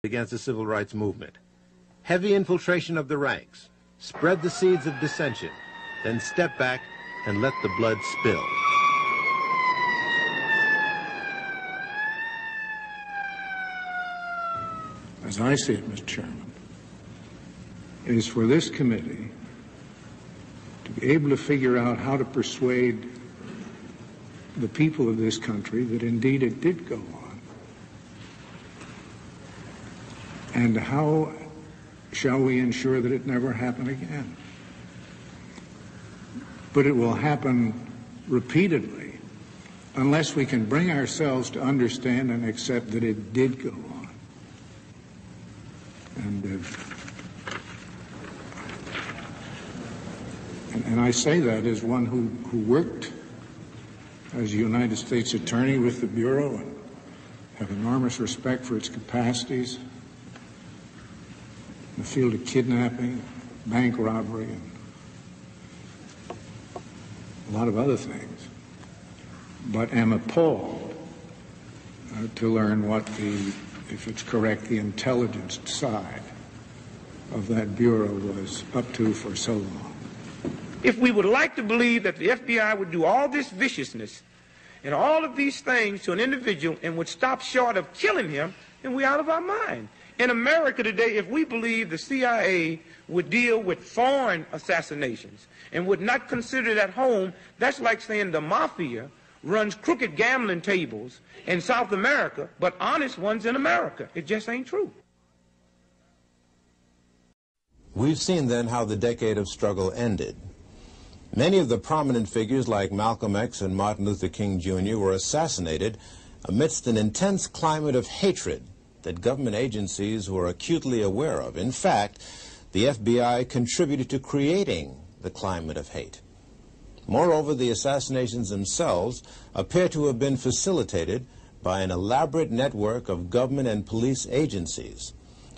against the civil rights movement. Heavy infiltration of the ranks, spread the seeds of dissension, then step back and let the blood spill. As I see it, Mr. Chairman, it is for this committee to be able to figure out how to persuade the people of this country that indeed it did go on. And how shall we ensure that it never happen again? But it will happen repeatedly unless we can bring ourselves to understand and accept that it did go on. And I say that as one who worked as a United States attorney with the Bureau and have enormous respect for its capacities in the field of kidnapping, bank robbery, and a lot of other things, but am appalled to learn what if it's correct, the intelligence side of that Bureau was up to for so long. If we would like to believe that the FBI would do all this viciousness and all of these things to an individual and would stop short of killing him, then we're out of our mind. In America today, if we believe the CIA would deal with foreign assassinations and would not consider it at home, that's like saying the mafia runs crooked gambling tables in South America, but honest ones in America. It just ain't true. We've seen then how the decade of struggle ended. Many of the prominent figures like Malcolm X and Martin Luther King Jr. were assassinated amidst an intense climate of hatred that government agencies were acutely aware of. In fact, the FBI contributed to creating the climate of hate. Moreover, the assassinations themselves appear to have been facilitated by an elaborate network of government and police agencies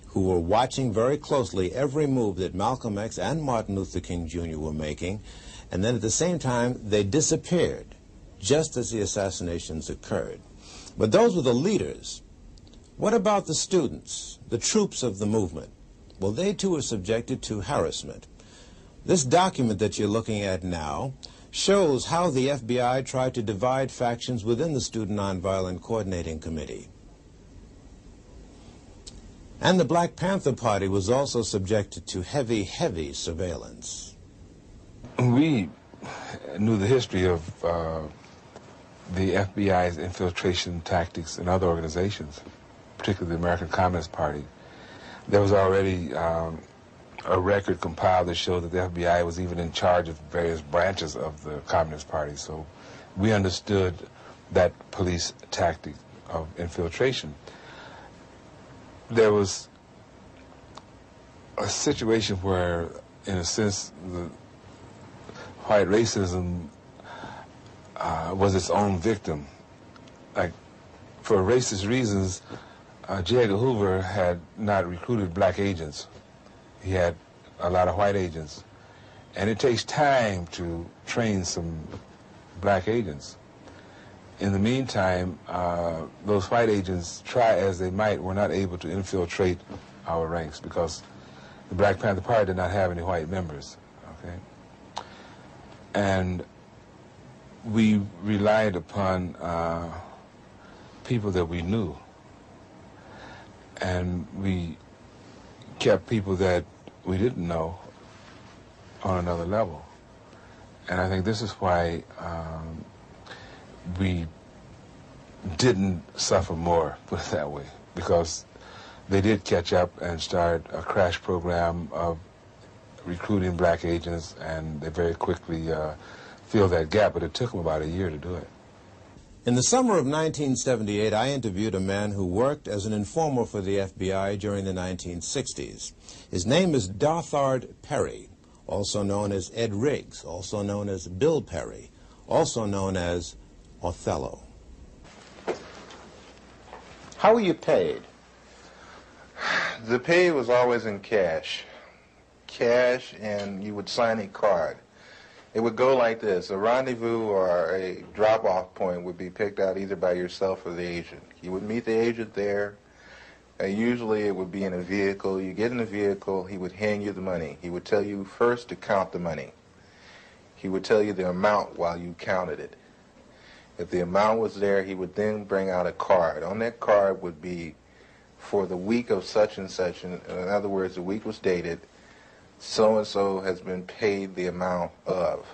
who were watching very closely every move that Malcolm X and Martin Luther King Jr. were making, and then at the same time they disappeared just as the assassinations occurred. But those were the leaders. What about the students, the troops of the movement? Well, they too were subjected to harassment. This document that you're looking at now shows how the FBI tried to divide factions within the Student Nonviolent Coordinating Committee. And the Black Panther Party was also subjected to heavy, heavy surveillance. We knew the history of the FBI's infiltration tactics in other organizations, particularly the American Communist Party. There was already a record compiled that showed that the FBI was even in charge of various branches of the Communist Party. So we understood that police tactic of infiltration. There was a situation where, in a sense, the white racism was its own victim. Like, for racist reasons, J. Edgar Hoover had not recruited black agents. He had a lot of white agents. And it takes time to train some black agents. In the meantime, those white agents, try as they might, were not able to infiltrate our ranks because the Black Panther Party did not have any white members, okay? And we relied upon people that we knew. And we kept people that we didn't know on another level. And I think this is why we didn't suffer more, put it that way, because they did catch up and start a crash program of recruiting black agents, and they very quickly filled that gap, but it took them about a year to do it. In the summer of 1978, I interviewed a man who worked as an informer for the FBI during the 1960s. His name is Darthard Perry, also known as Ed Riggs, also known as Bill Perry, also known as Othello. How were you paid? The pay was always in cash. Cash, and you would sign a card. It would go like this. A rendezvous or a drop-off point would be picked out either by yourself or the agent. You would meet the agent there, Usually it would be in a vehicle. You get in the vehicle, he would hand you the money. He would tell you first to count the money. He would tell you the amount while you counted it. If the amount was there, he would then bring out a card. On that card would be for the week of such and such. In other words, the week was dated. So-and-so has been paid the amount of.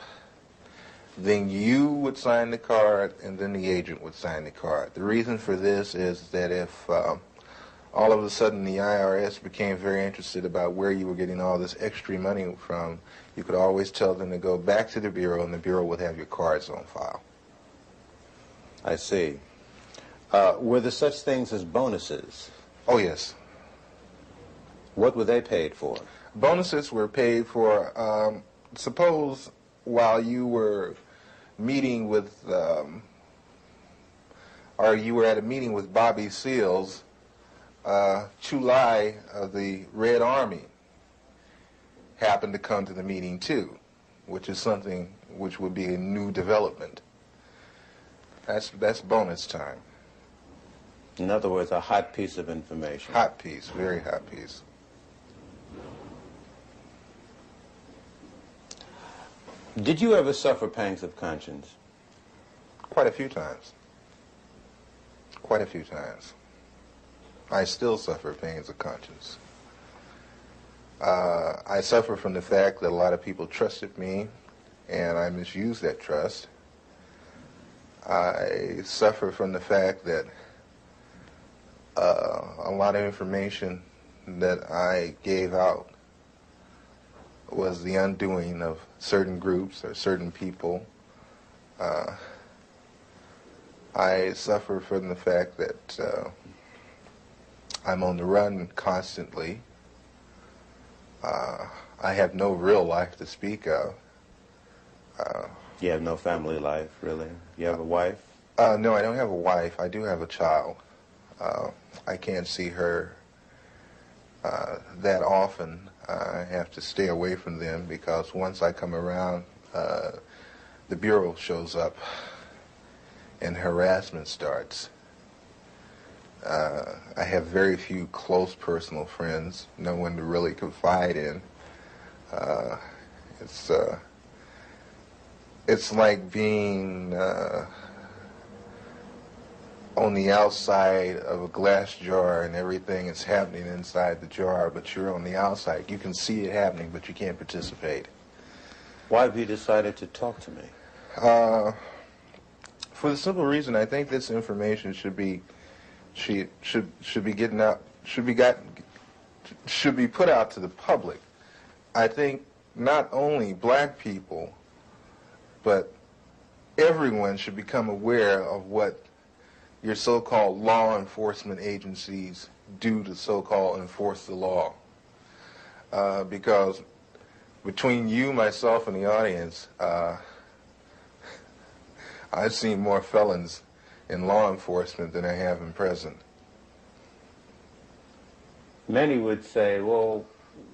Then you would sign the card, and then the agent would sign the card. The reason for this is that if all of a sudden the IRS became very interested about where you were getting all this extra money from, you could always tell them to go back to the Bureau, and the Bureau would have your cards on file. I see. Were there such things as bonuses? Oh, yes. What were they paid for? Bonuses were paid for, suppose while you were meeting with, or you were at a meeting with Bobby Seals, Chulai of the Red Army happened to come to the meeting too, which is something which would be a new development. That's bonus time. In other words, a hot piece of information. Hot piece, very hot piece. Did you ever suffer pangs of conscience? Quite a few times. Quite a few times. I still suffer pains of conscience. I suffer from the fact that a lot of people trusted me, and I misused that trust. I suffer from the fact that a lot of information that I gave out was the undoing of certain groups or certain people. I suffer from the fact that I'm on the run constantly. I have no real life to speak of. You have no family life, really? You have a wife? No, I don't have a wife. I do have a child. I can't see her that often. I have to stay away from them because once I come around, the Bureau shows up and harassment starts. I have very few close personal friends, no one to really confide in. It's like being on the outside of a glass jar and everything is happening inside the jar, but you're on the outside. You can see it happening, but you can't participate. Why have you decided to talk to me? For the simple reason, I think this information should be getting out, should be put out to the public. I think not only black people, but everyone should become aware of what your so-called law enforcement agencies do to so-called enforce the law. Because between you, myself, and the audience, I've seen more felons in law enforcement than I have in prison. Many would say, well,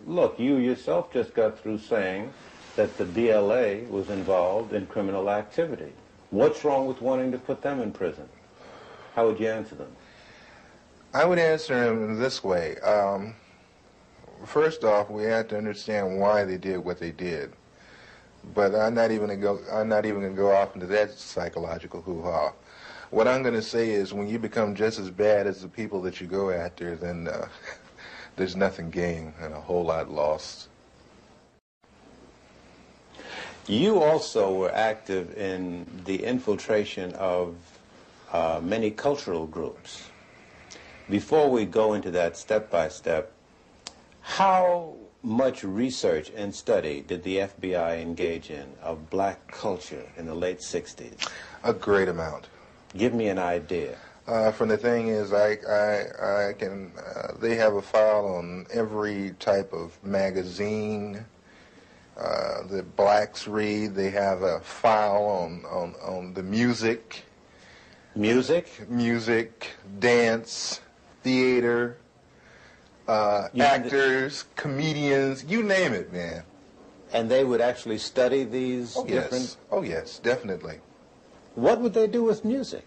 look, you yourself just got through saying that the BLA was involved in criminal activity. What's wrong with wanting to put them in prison? How would you answer them? I would answer them this way. First off, we have to understand why they did what they did. But I'm not even going to go off into that psychological hoo-ha. What I'm going to say is when you become just as bad as the people that you go after, then there's nothing gained and a whole lot lost. You also were active in the infiltration of many cultural groups. Before we go into that step by step, how much research and study did the FBI engage in of black culture in the late 60s? A great amount. Give me an idea. From the thing is, they have a file on every type of magazine that blacks read. They have a file on the music. Music? Music, dance, theater, actors, comedians, you name it, man. And they would actually study these different... Yes. Oh, yes, definitely. What would they do with music?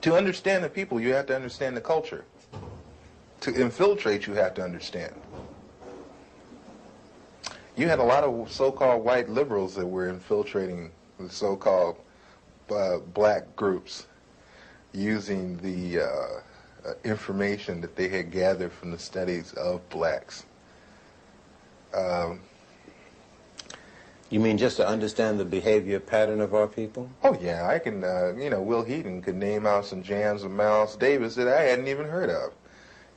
To understand the people, you have to understand the culture. To infiltrate, you have to understand. You had a lot of so-called white liberals that were infiltrating the so-called black groups using the information that they had gathered from the studies of blacks. You mean just to understand the behavior pattern of our people? Oh yeah, I can, Will Heaton could name out some jams of Miles Davis that I hadn't even heard of.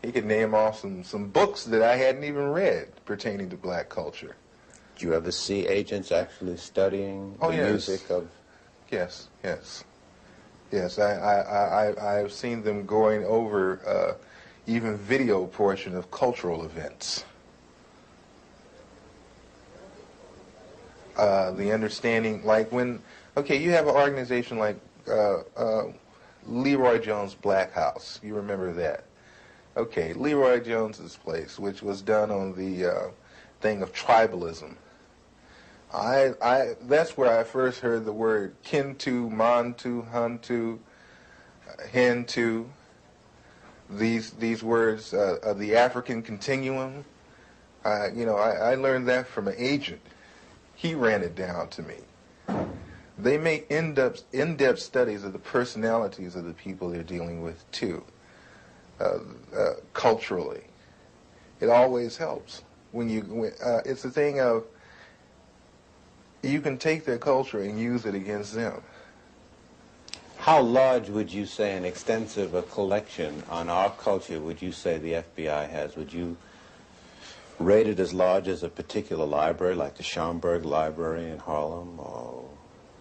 He could name off some books that I hadn't even read pertaining to black culture. Do you ever see agents actually studying the music of... Yes. Yes, I've seen them going over even video portion of cultural events. The understanding, like when, okay, you have an organization like Leroy Jones' Black House. You remember that? Okay, Leroy Jones's place, which was done on the thing of tribalism. That's where I first heard the word Kintu, Mantu, Huntu, Hintu. These words of the African continuum. I learned that from an agent. He ran it down to me. They make in-depth studies of the personalities of the people they're dealing with too, culturally. It always helps when it's a thing of you can take their culture and use it against them. How large would you say an extensive collection on our culture would you say the FBI has? Would you rate it as large as a particular library, like the Schomburg Library in Harlem? Or...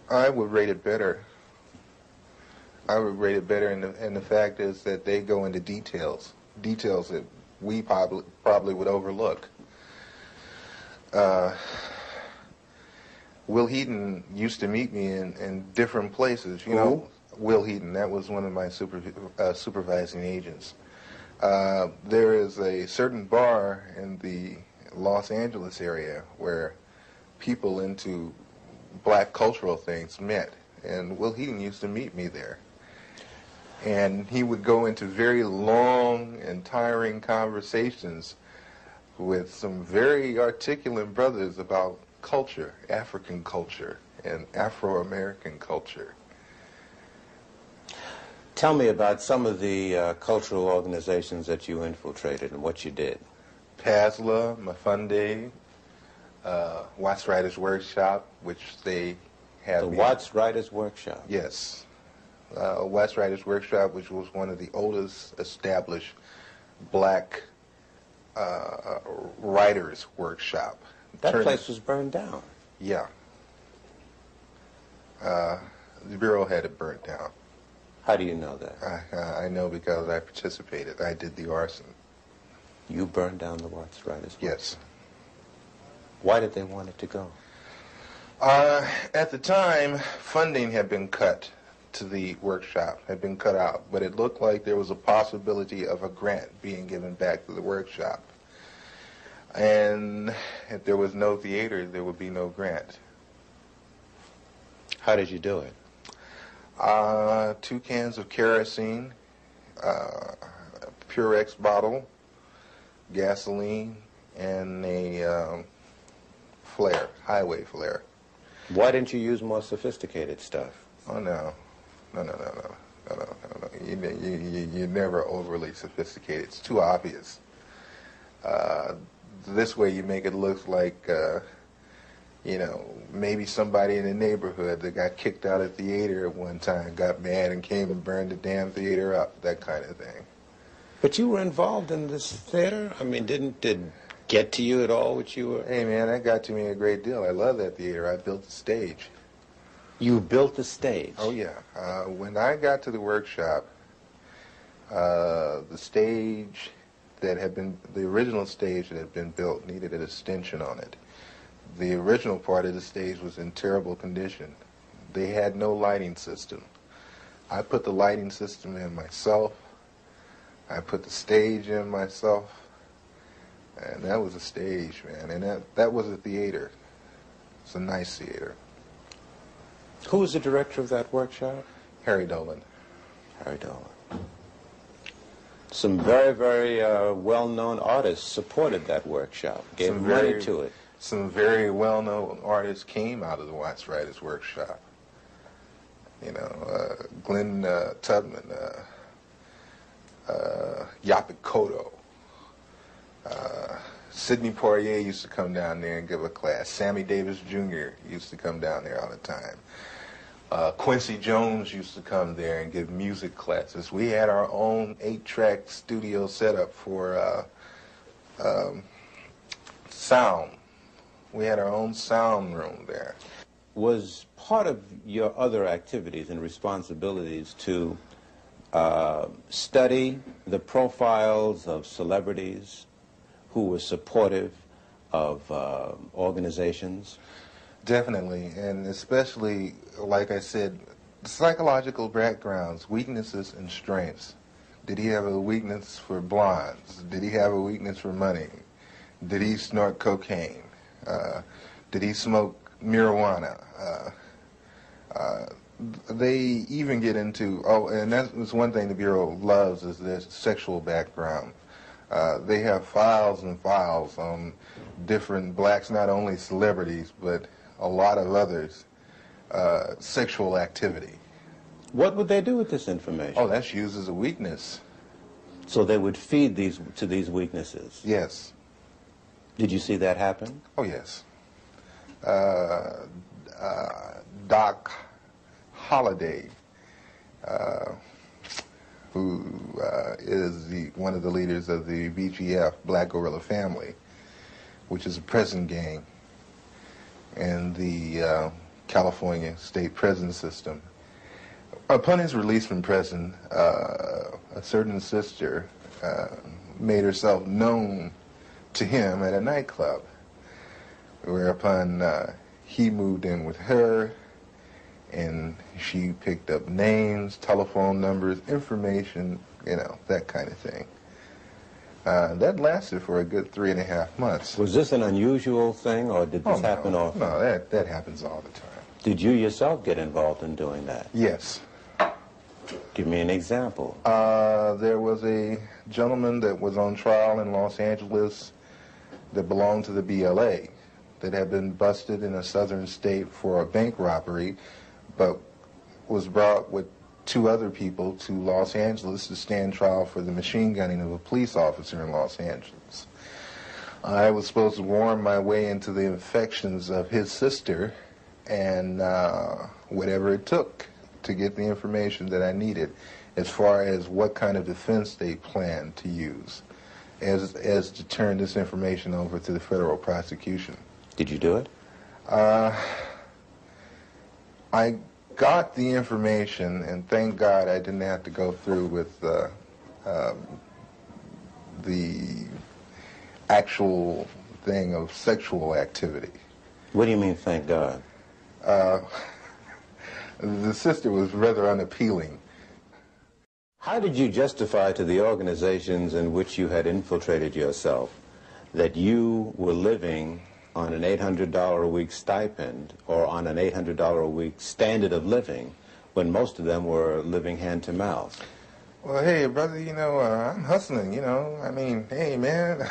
I would rate it better. I would rate it better, and the fact is that they go into details that we probably would overlook. Will Heaton used to meet me in different places. You know, Will Heaton, that was one of my supervising agents. There is a certain bar in the Los Angeles area where people into black cultural things met, and Will Heaton used to meet me there. And he would go into very long and tiring conversations with some very articulate brothers about culture, African culture, and Afro-American culture. Tell me about some of the cultural organizations that you infiltrated and what you did. PASLA, Mafunde, Watts Writers Workshop, which they have... The Watts Writers Workshop? Yes. Watts Writers Workshop, which was one of the oldest established black writers' workshop. That place was burned down. Yeah. The Bureau had it burnt down. How do you know that? I know because I participated. I did the arson. You burned down the Watts Writers Workshop? Yes. Why did they want it to go? At the time, funding had been cut to the workshop, had been cut out, but it looked like there was a possibility of a grant being given back to the workshop. And if there was no theater, there would be no grant. How did you do it? 2 cans of kerosene, Purex bottle, gasoline, and a flare, highway flare. Why didn't you use more sophisticated stuff? Oh, no. No. You're never overly sophisticated. It's too obvious. This way you make it look like, maybe somebody in the neighborhood that got kicked out of the theater at one time got mad and came and burned the damn theater up, that kind of thing. But you were involved in this theater? I mean, did it get to you at all what you were... Hey, man, that got to me a great deal. I love that theater. I built the stage. You built the stage? Oh, yeah. When I got to the workshop, the stage that had been, the original stage that had been built needed an extension on it. The original part of the stage was in terrible condition. They had no lighting system. I put the lighting system in myself. I put the stage in myself. And that was a stage, man. And that was a theater. It's a nice theater. Who was the director of that workshop? Harry Dolan. Harry Dolan. Some very, very well-known artists supported that workshop, gave money to it. Some very well-known artists came out of the Watts Writers Workshop. You know, Glenn Tubman, Yaphet Kotto, Sidney Poitier used to come down there and give a class. Sammy Davis Jr. used to come down there all the time. Quincy Jones used to come there and give music classes. We had our own 8-track studio setup for sound. We had our own sound room there. Was part of your other activities and responsibilities to study the profiles of celebrities who were supportive of organizations? Definitely, and especially, like I said, psychological backgrounds, weaknesses and strengths. Did he have a weakness for blondes? Did he have a weakness for money? Did he snort cocaine? Did he smoke marijuana? They even get into, and that's one thing the Bureau loves, is their sexual background. They have files and files on different blacks, not only celebrities, but a lot of others, sexual activity. What would they do with this information? Oh, that's used as a weakness. So they would feed to these weaknesses? Yes. Did you see that happen? Oh, yes. Doc Holliday, who is one of the leaders of the BGF, Black Guerrilla Family, which is a prison gang in the California state prison system. Upon his release from prison, a certain sister made herself known to him at a nightclub, whereupon he moved in with her, and she picked up names, telephone numbers, information, you know, that kind of thing. That lasted for a good 3.5 months. Was this an unusual thing, or did this happen often? No, that happens all the time. Did you yourself get involved in doing that? Yes. Give me an example. There was a gentleman that was on trial in Los Angeles that belonged to the BLA that had been busted in a southern state for a bank robbery, but was brought with 2 other people to Los Angeles to stand trial for the machine gunning of a police officer in Los Angeles. I was supposed to worm my way into the affections of his sister, and whatever it took to get the information that I needed as far as what kind of defense they planned to use as to turn this information over to the federal prosecution. Did you do it? I got the information, and thank God I didn't have to go through with the actual thing of sexual activity. What do you mean, thank God? The sister was rather unappealing. How did you justify to the organizations in which you had infiltrated yourself that you were living on an $800 a week stipend or on an $800 a week standard of living when most of them were living hand to mouth? Well, hey, brother, you know, I'm hustling, you know. I mean, hey, man,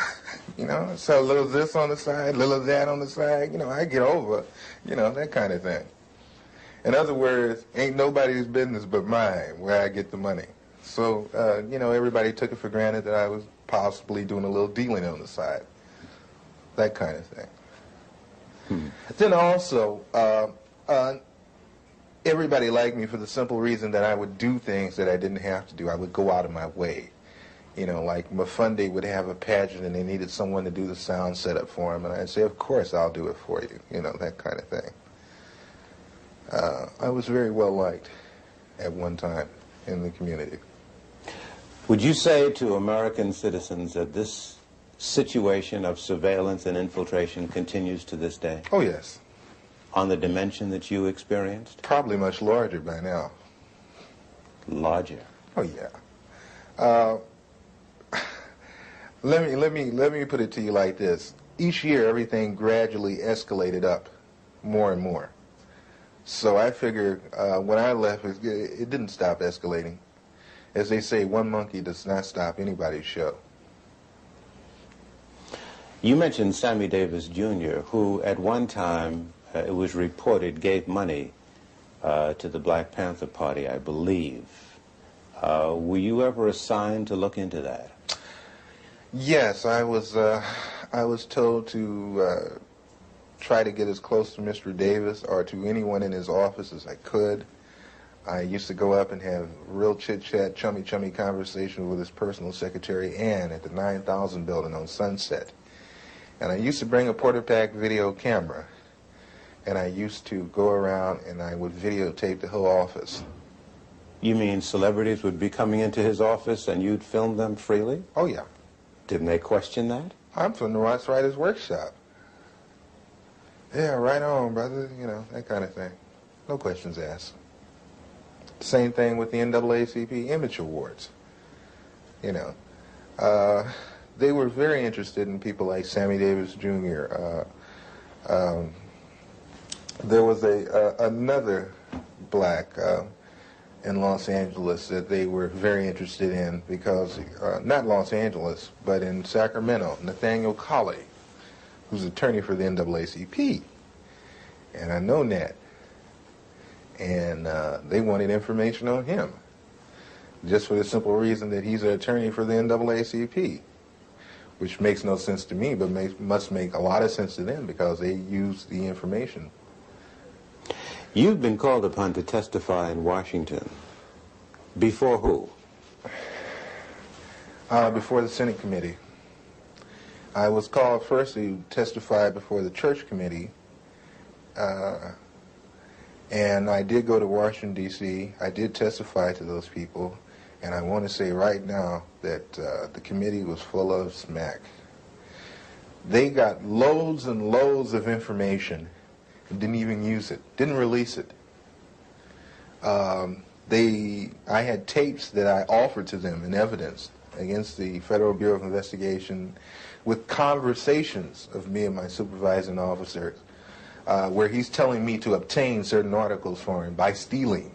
you know, sell a little of this on the side, a little of that on the side. You know, I get over, you know, that kind of thing. In other words, ain't nobody's business but mine where I get the money. So, you know, everybody took it for granted that I was possibly doing a little dealing on the side. That kind of thing. Then also, everybody liked me for the simple reason that I would do things that I didn't have to do. I would go out of my way. You know, like Mafunde would have a pageant and they needed someone to do the sound setup for him, and I'd say, of course, I'll do it for you. You know, that kind of thing. I was very well liked at one time in the community. Would you say to American citizens that this situation of surveillance and infiltration continues to this day? Oh, yes. On the dimension that you experienced? Probably much larger by now. Larger? Oh, yeah. Let me put it to you like this. Each year, everything gradually escalated up more and more. So I figure when I left, it didn't stop escalating. As they say, one monkey does not stop anybody's show. You mentioned Sammy Davis Jr., who at one time, it was reported, gave money to the Black Panther Party, I believe. Were you ever assigned to look into that? Yes, I was told to try to get as close to Mr. Davis or to anyone in his office as I could. I used to go up and have real chit-chat, chummy conversation with his personal secretary, Ann, at the 9000 building on Sunset. And I used to bring a Porter-Pack video camera, and I used to go around and I would videotape the whole office. You mean celebrities would be coming into his office and you'd film them freely? Oh, yeah. Didn't they question that? I'm from the Ross Writers Workshop. Yeah, right on, brother, you know, that kind of thing. No questions asked. Same thing with the NAACP Image Awards. You know, they were very interested in people like Sammy Davis Jr. There was another black in Los Angeles that they were very interested in because, not Los Angeles, but in Sacramento, Nathaniel Colley, who's attorney for the NAACP. And I know Nat. And they wanted information on him, just for the simple reason that he's an attorney for the NAACP, which makes no sense to me, but must make a lot of sense to them because they use the information. You've been called upon to testify in Washington. Before who? Before the Senate Committee. I was called first to testify before the Church Committee, and I did go to Washington, D.C. I did testify to those people, and I want to say right now that the committee was full of smack. They got loads and loads of information and didn't even use it, didn't release it. I had tapes that I offered to them in evidence against the Federal Bureau of Investigation with conversations of me and my supervising officers where he's telling me to obtain certain articles for him by stealing.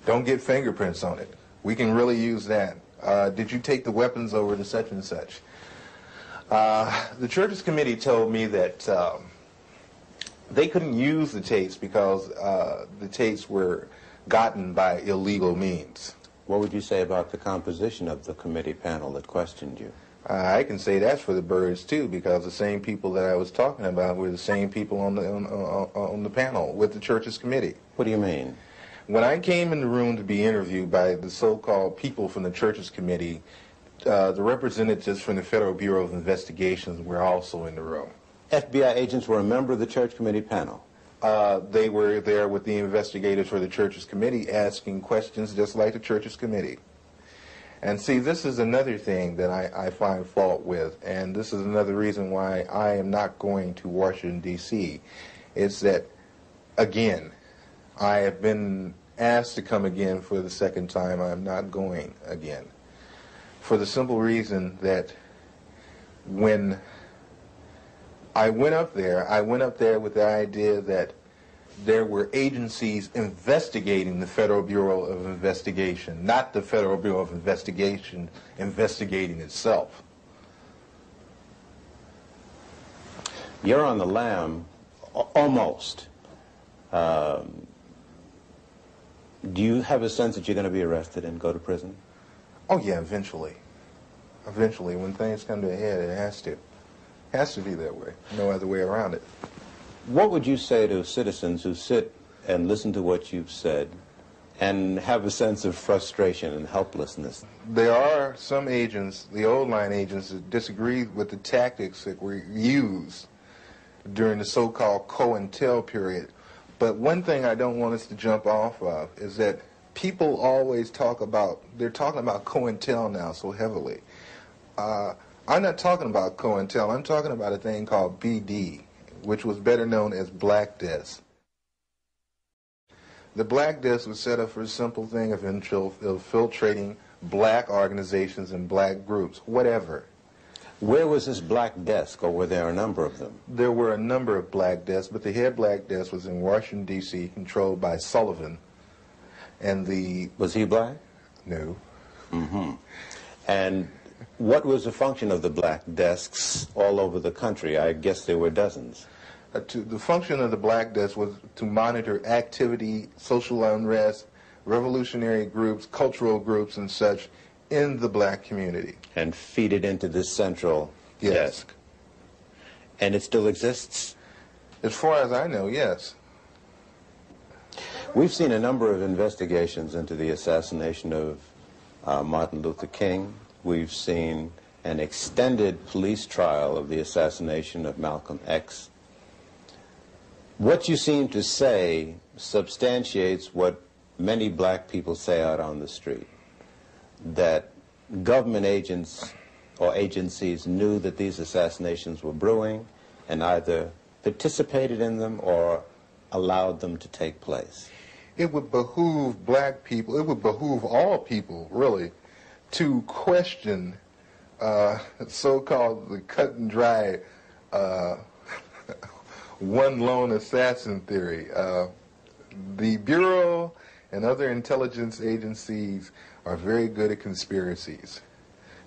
Don't get fingerprints on it. We can really use that. Did you take the weapons over to such and such? The Churches Committee told me that they couldn't use the tapes because the tapes were gotten by illegal means. What would you say about the composition of the committee panel that questioned you? I can say that's for the birds too, because the same people that I was talking about were the same people on the panel with the Churches Committee. What do you mean? When I came in the room to be interviewed by the so-called people from the Churches Committee, the representatives from the Federal Bureau of Investigations were also in the room. FBI agents were a member of the Church Committee panel? They were there with the investigators for the Churches Committee asking questions just like the Churches Committee. And see, this is another thing that I find fault with, and this is another reason why I am not going to Washington, D.C. It's that, again, I have been asked to come again for the second time. I'm not going again. For the simple reason that when I went up there with the idea that there were agencies investigating the Federal Bureau of Investigation, not the Federal Bureau of Investigation investigating itself. You're on the lam, almost. Do you have a sense that you're going to be arrested and go to prison? Oh yeah, eventually. Eventually, when things come to a head, it has to. It has to be that way. No other way around it. What would you say to citizens who sit and listen to what you've said and have a sense of frustration and helplessness? There are some agents, the old line agents, that disagree with the tactics that were used during the so-called COINTEL period. But one thing I don't want us to jump off of is that people always talk about, they're talking about COINTEL now so heavily. I'm not talking about COINTEL, I'm talking about a thing called BD, which was better known as Black Desk. The Black Desk was set up for a simple thing of infiltrating black organizations and black groups, whatever. Where was this Black Desk, or were there a number of them? There were a number of Black Desks, but the head Black Desk was in Washington, D.C., controlled by Sullivan. And the... Was he black? No. And what was the function of the black desks all over the country? I guess there were dozens. The function of the black desk was to monitor activity, social unrest, revolutionary groups, cultural groups, and such in the black community. And feed it into this central desk. And it still exists? As far as I know, yes. We've seen a number of investigations into the assassination of Martin Luther King. We've seen an extended police trial of the assassination of Malcolm X. What you seem to say substantiates what many black people say out on the street, that government agents or agencies knew that these assassinations were brewing and either participated in them or allowed them to take place. It would behoove black people, it would behoove all people, really, to question so-called the cut and dry one lone assassin theory. The Bureau and other intelligence agencies are very good at conspiracies.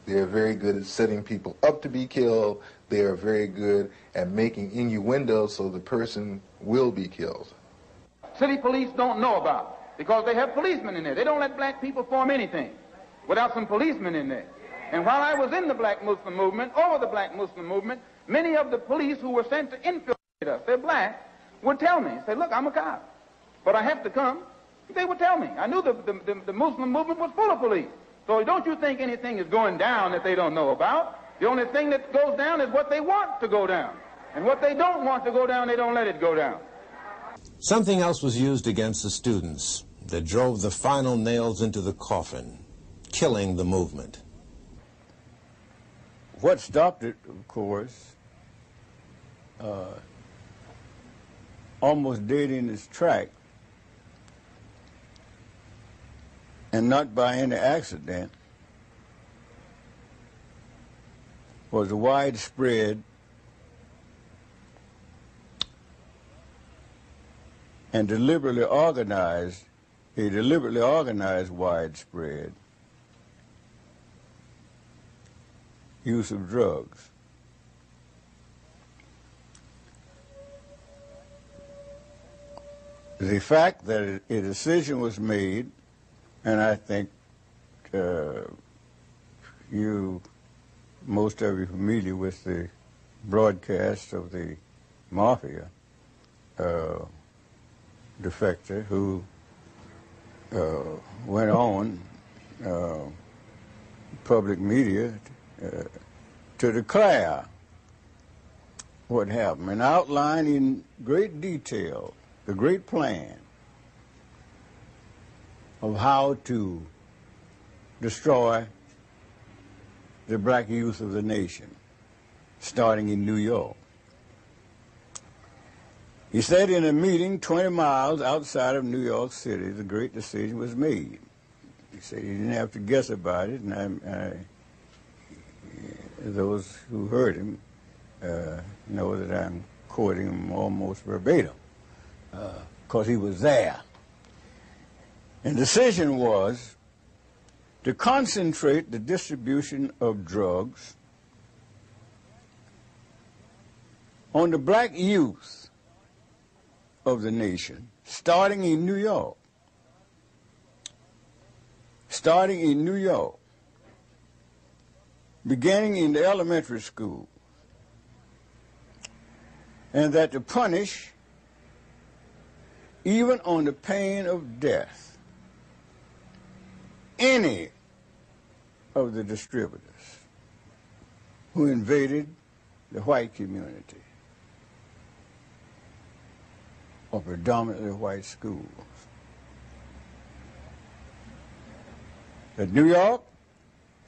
They are very good at setting people up to be killed. They are very good at making innuendos so the person will be killed. City police don't know about it because they have policemen in there. They don't let black people form anything without some policemen in there. And while I was in the black Muslim movement, over the black Muslim movement, many of the police who were sent to infiltrate us, they're black, would tell me, say, look, I'm a cop, but I have to come. They would tell me. I knew the Muslim movement was full of police. So don't you think anything is going down that they don't know about. The only thing that goes down is what they want to go down. And what they don't want to go down, they don't let it go down. Something else was used against the students that drove the final nails into the coffin, killing the movement. What stopped it, of course, almost dead in its track, and not by any accident, was a widespread and deliberately organized widespread use of drugs. The fact that a decision was made, and I think most of you are familiar with the broadcast of the mafia defector who went on public media to declare what happened and outline in great detail the great plan of how to destroy the black youth of the nation, starting in New York. He said in a meeting 20 miles outside of New York City, the great decision was made. He said he didn't have to guess about it, and those who heard him know that I'm quoting him almost verbatim, because he was there. And the decision was to concentrate the distribution of drugs on the black youth of the nation, starting in New York. Starting in New York, beginning in the elementary school, and that to punish, even on the pain of death, any of the distributors who invaded the white community or predominantly white schools. That New York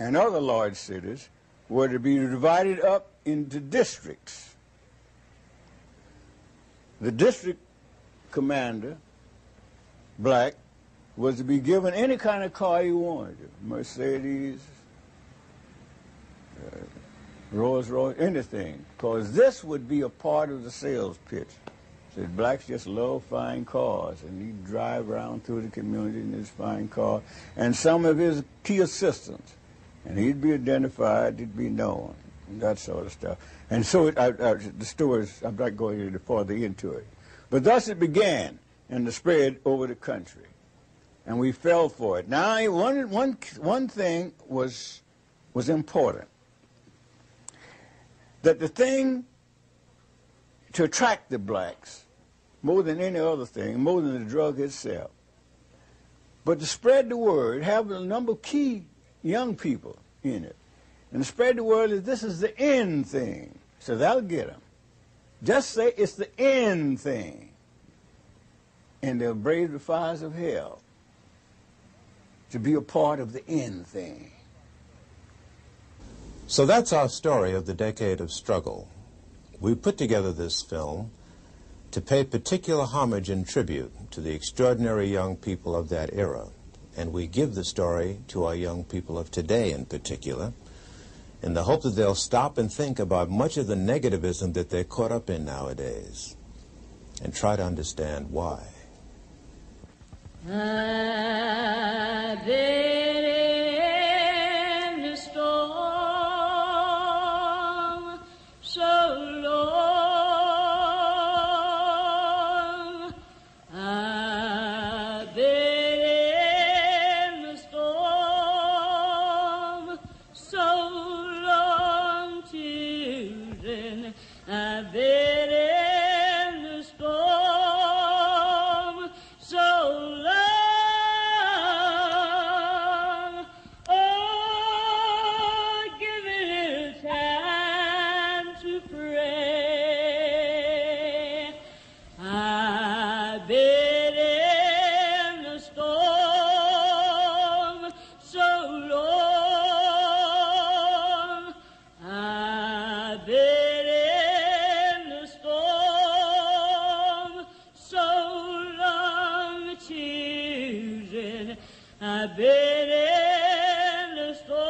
and other large cities were to be divided up into districts. The district commander, black, was to be given any kind of car he wanted, Mercedes, Rolls Royce, anything, because this would be a part of the sales pitch Said blacks just love fine cars, and he'd drive around through the community in his fine car, and some of his key assistants, and he'd be identified, he'd be known, and that sort of stuff. And so the stories, I'm not going any further into it. But thus it began, and the spread over the country, and we fell for it. Now, one thing was important, that the thing to attract the blacks, more than any other thing, more than the drug itself, but to spread the word, have a number of key young people in it, and to spread the word that this is the end thing. So that'll get them. Just say it's the end thing, and they'll brave the fires of hell to be a part of the end thing. So that's our story of the decade of struggle. We put together this film to pay particular homage and tribute to the extraordinary young people of that era. And we give the story to our young people of today in particular, in the hope that they'll stop and think about much of the negativism that they're caught up in nowadays, and try to understand why. I've been in the storm so long. I've been in the storm so long, children. I've been in the storm so long. Oh, give me a little time to pray. I've been in the storm so long. I've been in the storm so long, children. I've been in the storm